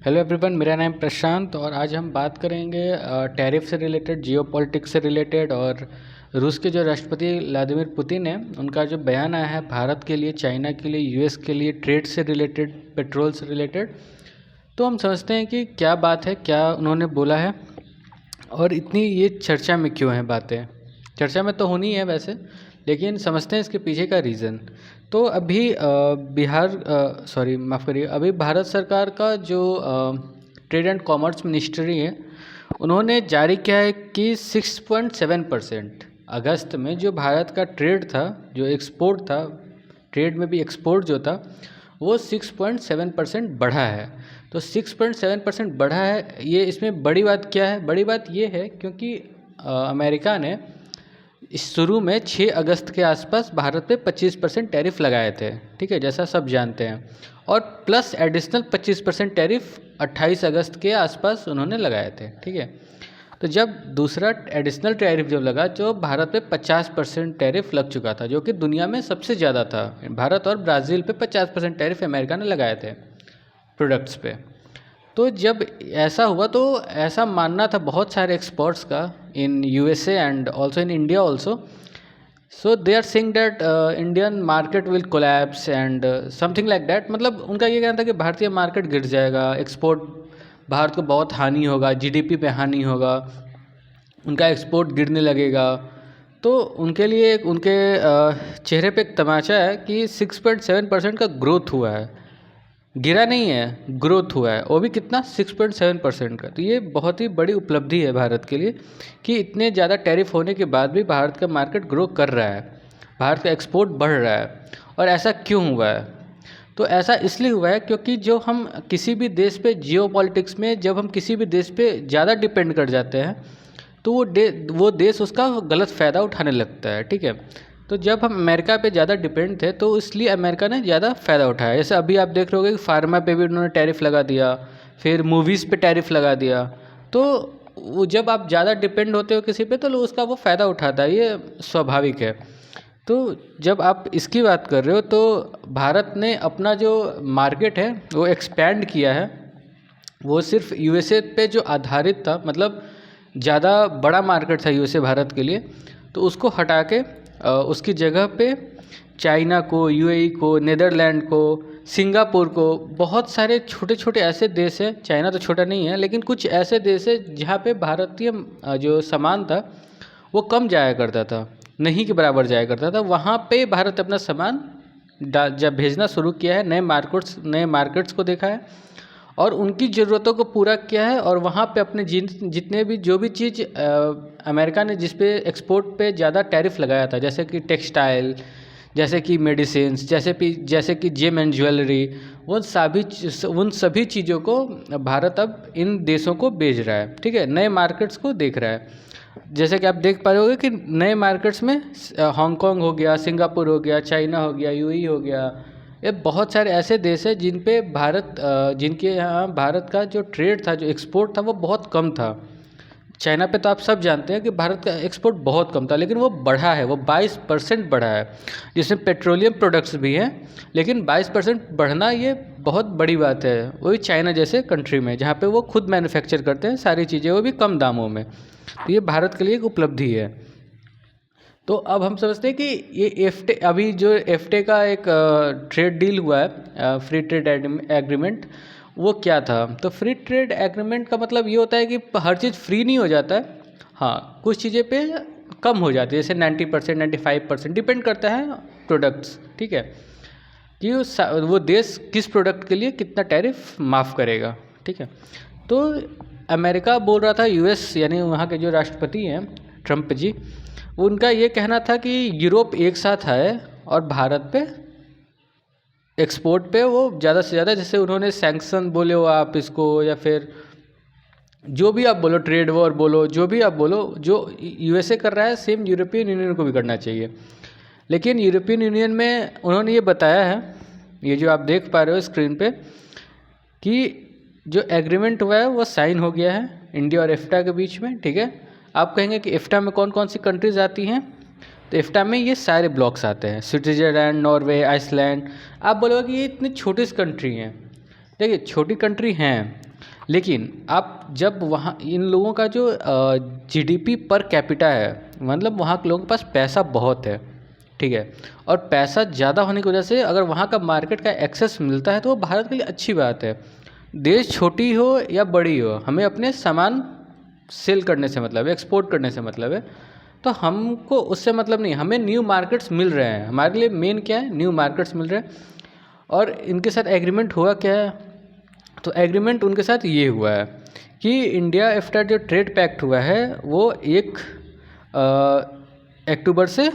Hello everyone, मेरा नाम प्रशांत और आज हम बात करेंगे टैरिफ से रिलेटेड, जियोपॉलिटिक्स से रिलेटेड और रूस के जो राष्ट्रपति व्लादिमीर पुतिन है उनका जो बयान आया है भारत के लिए, चाइना के लिए, यूएस के लिए, ट्रेड से रिलेटेड, पेट्रोल से रिलेटेड। तो हम समझते हैं कि क्या बात है, क्या उन्होंने बोला है और इतनी ये चर्चा में क्यों है बातें। चर्चा में तो होनी है वैसे, लेकिन समझते हैं इसके पीछे का रीज़न। तो अभी माफ़ करिए, अभी भारत सरकार का जो ट्रेड एंड कॉमर्स मिनिस्ट्री है उन्होंने जारी किया है कि 6.7% अगस्त में जो भारत का ट्रेड था, जो एक्सपोर्ट था, ट्रेड में भी एक्सपोर्ट जो था वो 6.7% बढ़ा है। तो 6.7% बढ़ा है, ये इसमें बड़ी बात क्या है? बड़ी बात ये है क्योंकि अमेरिका ने शुरू में 6 अगस्त के आसपास भारत पे 25% टैरिफ लगाए थे, ठीक है, जैसा सब जानते हैं, और प्लस एडिशनल 25% टैरिफ 28 अगस्त के आसपास उन्होंने लगाए थे, ठीक है। तो जब दूसरा एडिशनल टैरिफ जब लगा तो भारत पे 50% टैरिफ लग चुका था, जो कि दुनिया में सबसे ज़्यादा था। भारत और ब्राज़ील पे 50% टैरिफ अमेरिका ने लगाए थे प्रोडक्ट्स पे। तो जब ऐसा हुआ तो ऐसा मानना था बहुत सारे एक्सपर्ट्स का in USA and also in India also. So they are saying that Indian market will collapse and something like that. मतलब उनका ये कहना था कि भारतीय मार्केट गिर जाएगा, एक्सपोर्ट भारत को बहुत हानि होगा, जीडीपी पे हानि होगा, उनका एक्सपोर्ट गिरने लगेगा। तो उनके लिए उनके चेहरे पे एक तमाचा है कि 6.7% का ग्रोथ हुआ है, गिरा नहीं है, ग्रोथ हुआ है, वो भी कितना, 6.7% का। तो ये बहुत ही बड़ी उपलब्धि है भारत के लिए कि इतने ज़्यादा टैरिफ होने के बाद भी भारत का मार्केट ग्रो कर रहा है, भारत का एक्सपोर्ट बढ़ रहा है। और ऐसा क्यों हुआ है? तो ऐसा इसलिए हुआ है क्योंकि जो हम किसी भी देश पे जियोपॉलिटिक्स में जब हम किसी भी देश पे ज़्यादा डिपेंड कर जाते हैं तो वो देश उसका गलत फ़ायदा उठाने लगता है, ठीक है। तो जब हम अमेरिका पे ज़्यादा डिपेंड थे तो इसलिए अमेरिका ने ज़्यादा फ़ायदा उठाया। जैसे अभी आप देख रहे होगे कि फार्मा पे भी उन्होंने टैरिफ लगा दिया, फिर मूवीज़ पे टैरिफ लगा दिया। तो वो जब आप ज़्यादा डिपेंड होते हो किसी पे तो लोग उसका वो फ़ायदा उठाता है, ये स्वाभाविक है। तो जब आप इसकी बात कर रहे हो तो भारत ने अपना जो मार्केट है वो एक्सपैंड किया है। वो सिर्फ यूएसए पे जो आधारित था, मतलब ज़्यादा बड़ा मार्केट था यूएसए भारत के लिए, तो उसको हटा के उसकी जगह पे चाइना को, यूएई को, नीदरलैंड को, सिंगापुर को, बहुत सारे छोटे छोटे ऐसे देश हैं, चाइना तो छोटा नहीं है लेकिन कुछ ऐसे देश है जहाँ पे भारतीय जो सामान था वो कम जाया करता था, नहीं के बराबर जाया करता था। वहाँ पे भारत अपना सामान जब भेजना शुरू किया है, नए मार्केट्स को देखा है और उनकी ज़रूरतों को पूरा किया है। और वहाँ पे अपने जितने भी जो भी चीज़ अमेरिका ने जिस पे एक्सपोर्ट पे ज़्यादा टैरिफ लगाया था, जैसे कि टेक्सटाइल, जैसे कि मेडिसिन्स, जैसे कि जेम एंड ज्वेलरी, उन सभी चीज़ों को भारत अब इन देशों को बेच रहा है, ठीक है, नए मार्केट्स को देख रहा है। जैसे कि आप देख पा रहे होगे कि नए मार्केट्स में हांगकांग हो गया, सिंगापुर हो गया, चाइना हो गया, यूएई हो गया, ये बहुत सारे ऐसे देश हैं जिनके यहाँ भारत का जो ट्रेड था, जो एक्सपोर्ट था वो बहुत कम था। चाइना पे तो आप सब जानते हैं कि भारत का एक्सपोर्ट बहुत कम था, लेकिन वो बढ़ा है, वो 22% बढ़ा है, जिसमें पेट्रोलियम प्रोडक्ट्स भी हैं। लेकिन 22% बढ़ना ये बहुत बड़ी बात है, वही चाइना जैसे कंट्री में जहाँ पे वो खुद मैन्युफैक्चर करते हैं सारी चीज़ें, वो भी कम दामों में। तो ये भारत के लिए एक उपलब्धि है। तो अब हम समझते हैं कि ये एफटे, अभी जो एफटे का एक ट्रेड डील हुआ है, फ्री ट्रेड एग्रीमेंट, वो क्या था? तो फ्री ट्रेड एग्रीमेंट का मतलब ये होता है कि हर चीज़ फ्री नहीं हो जाता है, हाँ, कुछ चीज़ें पे कम हो जाती है, जैसे 90%, 95%, डिपेंड करता है प्रोडक्ट्स, ठीक है, कि वो देश किस प्रोडक्ट के लिए कितना टैरिफ माफ़ करेगा, ठीक है। तो अमेरिका बोल रहा था, यूएस यानी वहाँ के जो राष्ट्रपति हैं ट्रंप जी, उनका ये कहना था कि यूरोप एक साथ है और भारत पे एक्सपोर्ट पे वो ज़्यादा से ज़्यादा, जैसे उन्होंने सैंक्शन बोले हो आप इसको, या फिर जो भी आप बोलो, ट्रेड वॉर बोलो, जो भी आप बोलो, जो यूएसए कर रहा है सेम यूरोपियन यूनियन को भी करना चाहिए। लेकिन यूरोपियन यूनियन में उन्होंने ये बताया है, ये जो आप देख पा रहे हो स्क्रीन पे, कि जो एग्रीमेंट हुआ है वो साइन हो गया है इंडिया और एफ्टा के बीच में, ठीक है। आप कहेंगे कि एफ्टा में कौन कौन सी कंट्रीज़ आती हैं? तो एफ्टा में ये सारे ब्लॉक्स आते हैं, स्विट्ज़रलैंड, नॉर्वे, आइसलैंड। आप बोलोगे कि ये इतनी छोटी सी कंट्री हैं, देखिए छोटी कंट्री हैं, लेकिन आप जब वहाँ इन लोगों का जो जीडीपी पर कैपिटा है, मतलब वहाँ के लोगों के पास पैसा बहुत है, ठीक है, और पैसा ज़्यादा होने की वजह से अगर वहाँ का मार्केट का एक्सेस मिलता है तो वो भारत के लिए अच्छी बात है। देश छोटी हो या बड़ी हो, हमें अपने सामान सेल करने से मतलब है, एक्सपोर्ट करने से मतलब है, तो हमको उससे मतलब नहीं, हमें न्यू मार्केट्स मिल रहे हैं। हमारे लिए मेन क्या है, न्यू मार्केट्स मिल रहे हैं। और इनके साथ एग्रीमेंट हुआ क्या है, तो एग्रीमेंट उनके साथ ये हुआ है कि इंडिया एफ्टा जो ट्रेड पैक्ट हुआ है वो 1 अक्टूबर से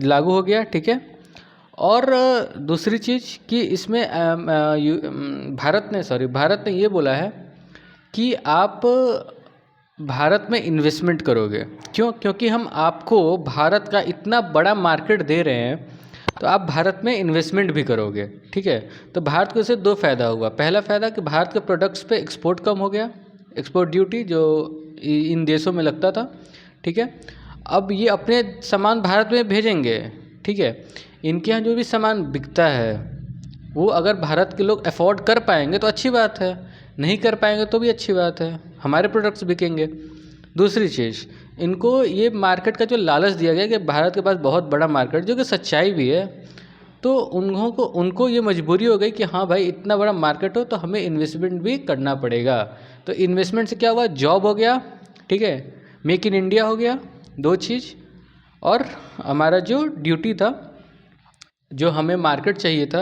लागू हो गया, ठीक है। और दूसरी चीज़ कि इसमें भारत ने ये बोला है कि आप भारत में इन्वेस्टमेंट करोगे। क्यों? क्योंकि हम आपको भारत का इतना बड़ा मार्केट दे रहे हैं, तो आप भारत में इन्वेस्टमेंट भी करोगे, ठीक है। तो भारत को इससे 2 फ़ायदा हुआ। पहला फ़ायदा कि भारत के प्रोडक्ट्स पे एक्सपोर्ट कम हो गया, एक्सपोर्ट ड्यूटी जो इन देशों में लगता था, ठीक है। अब ये अपने सामान भारत में भेजेंगे, ठीक है। इनके यहाँ जो भी सामान बिकता है वो अगर भारत के लोग अफोर्ड कर पाएंगे तो अच्छी बात है, नहीं कर पाएंगे तो भी अच्छी बात है, हमारे प्रोडक्ट्स बिकेंगे। दूसरी चीज़, इनको ये मार्केट का जो लालच दिया गया कि भारत के पास बहुत बड़ा मार्केट, जो कि सच्चाई भी है, तो उनको ये मजबूरी हो गई कि हाँ भाई इतना बड़ा मार्केट हो तो हमें इन्वेस्टमेंट भी करना पड़ेगा। तो इन्वेस्टमेंट से क्या हुआ, जॉब हो गया, ठीक है, मेक इन इंडिया हो गया, 2 चीज़। और हमारा जो ड्यूटी था, जो हमें मार्केट चाहिए था,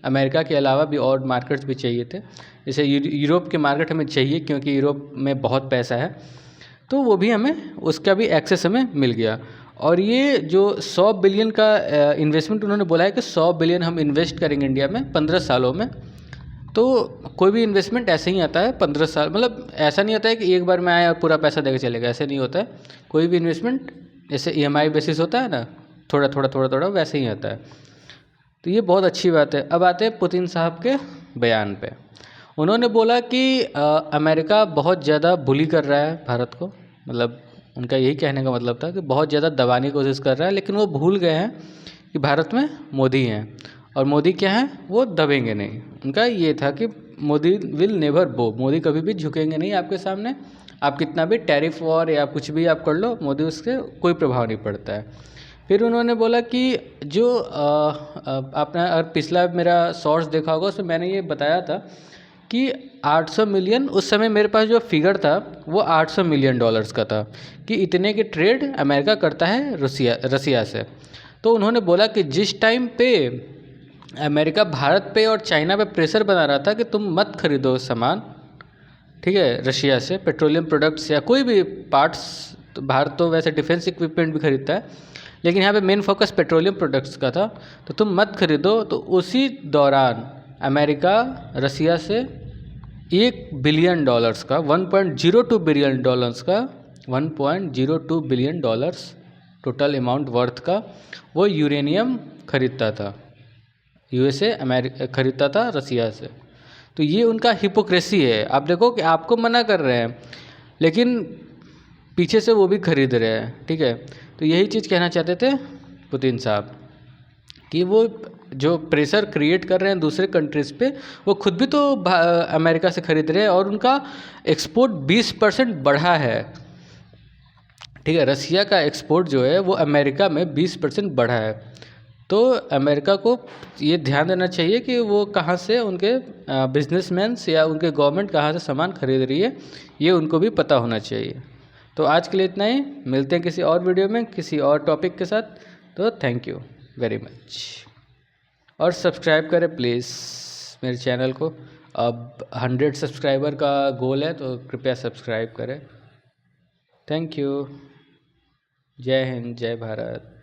अमेरिका के अलावा भी और मार्केट्स भी चाहिए थे, जैसे यूरोप के मार्केट हमें चाहिए क्योंकि यूरोप में बहुत पैसा है, तो वो भी हमें उसका भी एक्सेस हमें मिल गया। और ये जो 100 बिलियन का इन्वेस्टमेंट उन्होंने बोला है कि 100 बिलियन हम इन्वेस्ट करेंगे इंडिया में 15 सालों में। तो कोई भी इन्वेस्टमेंट ऐसे ही आता है 15 साल, मतलब ऐसा नहीं आता है कि एक बार में आए और पूरा पैसा देकर चलेगा, ऐसे नहीं होता है। कोई भी इन्वेस्टमेंट जैसे EMI बेसिस होता है ना, थोड़ा थोड़ा वैसे ही आता है। तो ये बहुत अच्छी बात है। अब आते हैं पुतिन साहब के बयान पे। उन्होंने बोला कि अमेरिका बहुत ज़्यादा बुली कर रहा है भारत को, मतलब उनका यही कहने का मतलब था कि बहुत ज़्यादा दबाने की कोशिश कर रहा है, लेकिन वो भूल गए हैं कि भारत में मोदी हैं, और मोदी क्या है, वो दबेंगे नहीं। उनका ये था कि मोदी विल नेवर बो, मोदी कभी भी झुकेंगे नहीं आपके सामने, आप कितना भी टैरिफ वॉर या कुछ भी आप कर लो, मोदी उसके कोई प्रभाव नहीं पड़ता है। फिर उन्होंने बोला कि जो आपने अगर पिछला मेरा शॉर्ट्स देखा होगा उसमें मैंने ये बताया था कि 800 मिलियन, उस समय मेरे पास जो फिगर था वो 800 मिलियन डॉलर्स का था कि इतने के ट्रेड अमेरिका करता है रसिया से। तो उन्होंने बोला कि जिस टाइम पे अमेरिका भारत पे और चाइना पे प्रेशर बना रहा था कि तुम मत खरीदो सामान, ठीक है, रशिया से पेट्रोलियम प्रोडक्ट्स या कोई भी पार्ट्स, तो भारत तो वैसे डिफेंस इक्विपमेंट भी खरीदता है, लेकिन यहाँ पे मेन फोकस पेट्रोलियम प्रोडक्ट्स का था, तो तुम मत खरीदो। तो उसी दौरान अमेरिका रसिया से $1 बिलियन का 1.02 बिलियन डॉलर्स का 1.02 billion dollars total amount worth का वो यूरेनियम खरीदता था, USA अमेरिका खरीदता था रसिया से। तो ये उनका हिपोक्रेसी है। आप देखो कि आपको मना कर रहे हैं लेकिन पीछे से वो भी खरीद रहे हैं, ठीक है। तो यही चीज़ कहना चाहते थे पुतिन साहब कि वो जो प्रेशर क्रिएट कर रहे हैं दूसरे कंट्रीज़ पे, वो खुद भी तो अमेरिका से खरीद रहे हैं और उनका एक्सपोर्ट 20% बढ़ा है, ठीक है। रसिया का एक्सपोर्ट जो है वो अमेरिका में 20% बढ़ा है। तो अमेरिका को ये ध्यान देना चाहिए कि वो कहाँ से उनके बिजनेसमैन्स या उनके गवर्नमेंट कहाँ से सामान खरीद रही है, ये उनको भी पता होना चाहिए। तो आज के लिए इतना ही, मिलते हैं किसी और वीडियो में किसी और टॉपिक के साथ। तो थैंक यू वेरी मच, और सब्सक्राइब करें प्लीज़ मेरे चैनल को। अब 100 सब्सक्राइबर का गोल है, तो कृपया सब्सक्राइब करें। Thank you. जय हिंद, जय भारत।